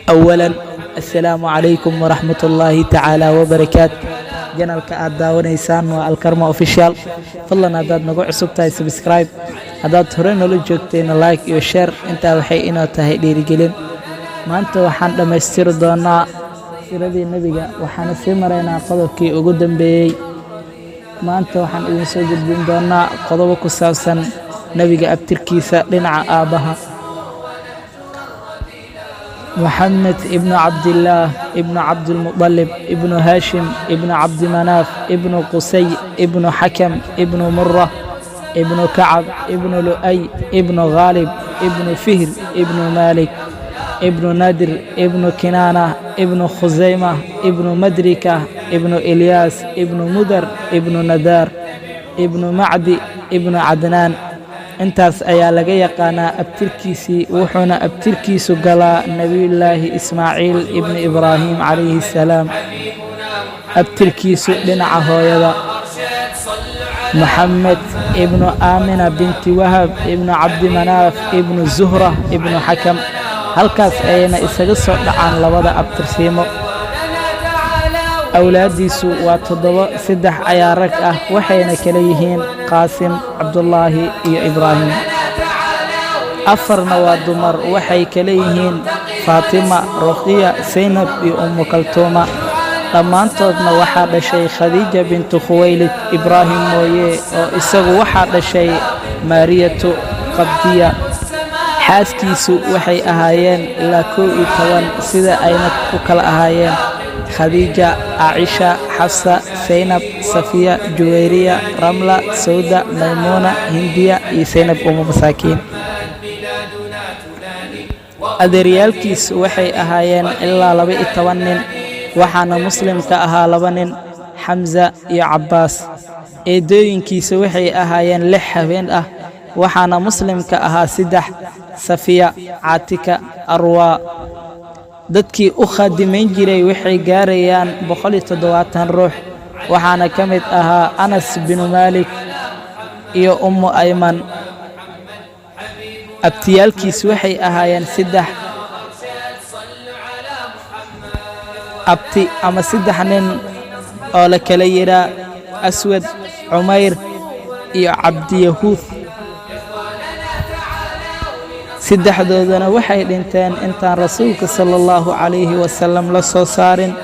أولا السلام عليكم ورحمة الله تعالى وبركاته. janalka aad daawanaysaan waa alkarma official. fadlan haddaad nagu cusub tahay subscribe, haddaad hore noola joogtayna like iyo share. intaa waxay inoo tahay dhiirigelin. maanta waxaan dhammaystiri doonaa siradii nebiga, waxaana sii maraynaa qodobkii ugu dambeeyey. maanta waxaan idin soo gudbin doonaa qodobo ku saabsan nebiga abtirkiisa dhinaca aabbaha. محمد ابن عبد الله ابن عبد المطلب ابن هاشم ابن عبد مناف ابن قصي ابن حكم ابن مرة ابن كعب ابن لؤي ابن غالب ابن فهر ابن مالك ابن نادر ابن كنانة ابن خزيمة ابن مدركة ابن إلياس ابن مدر ابن ندار ابن معدي ابن عدنان. intaas ayaa laga yaqaanaa abtirkiisii, wuxuuna abtirkiisu galaa nebiyullaahi ismaaciil ibni ibraahim calayhi salaam. abtirkiisu dhinaca hooyada maxamed ibnu aamina binti wahab ibnu cabdimanaaf ibnu zuhra ibnu xakam. halkaas ayayna isaga soo dhacaan labada abtirsiimo. awlaaddiisu waa 7, 3 ayaa rag ah, waxayna kala yihiin qaasim, cabdullaahi iyo ibraahim. 4na waa dumar, waxay kala yihiin faatima, ruqiya, saynab iyo ummu kaltuuma. dhammaantoodna waxaa dhashay khadiija bintu khuwaylid, ibraahim mooye oo isagu waxaa dhashay maariyatu qabdiya. xaaskiisu waxay ahaayeen ilaa 11 sida ayna ku kala ahaayeen khadiija, caaisha, xafsa, saynab, safiya, juwayriya, ramla, sawda, maymuuna, hindiya iyo saynab umu masaakiin. adeeryaalkiisu waxay ahaayeen ilaa 12 nin, waxaana muslimka ahaa 2 nin, xamza iyo cabbaas. eedooyinkiisa waxay ahaayeen 6 habeen ah, waxaana muslimka ahaa 3, safiya, caatika, arwaa. dadkii u khaadimayn jiray waxay gaarayaan 170 ruux, waxaana ka mid ahaa anas binu maalik iyo ummu ayman. abtiyaalkiis waxay ahaayeen 3 abti ama 3 nin oo la kala yidhaa aswad, cumayr iyo cabdiyahuud. 3doodana waxay dhinteen intaan rasuulka sala allahu calayhi wasalam la soo saarin.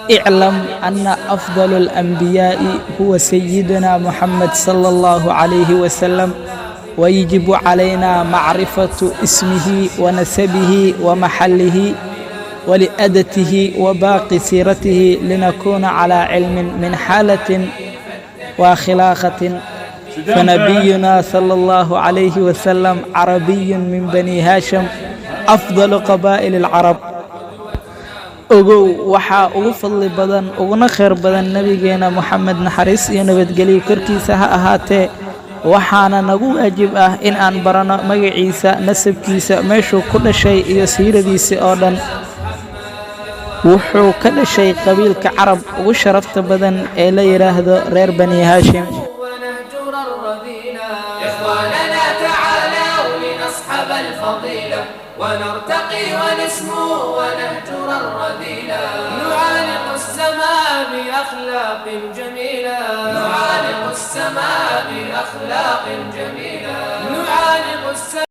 iclam anna afdalu alanbiyaa'i huwa sayiduna muxamed sala allahu calayhi wasalam, wayajibu calaynaa macrifatu ismihi wa nasabihi wa maxallihi waliadatihi wa baaqi siiratihi linakuuna calaa cilmin min xaalatin wa khilaaqatin. فنبينا صلى الله عليه وسلم عربي من بني هاشم أفضل قبائل العرب. ogow waxaa ugu fadli badan uguna khayr badan nebigeena moxamed, naxariis iyo nabadgelyo korkiisa ha ahaatee. waxaana nagu waajib ah in aan baranno magaciisa, nasabkiisa, meeshuu ku dhashay iyo siiradiisa oo dhan. wuxuu ka dhashay qabiilka carab ugu sharafta badan ee la yidhaahdo reer bani haashim. ونرتقي ونسمو ونهجر الرذيلة، نعانق السماء بأخلاق جميلة، نعانق السماء بأخلاق جميلة، نعانق السماء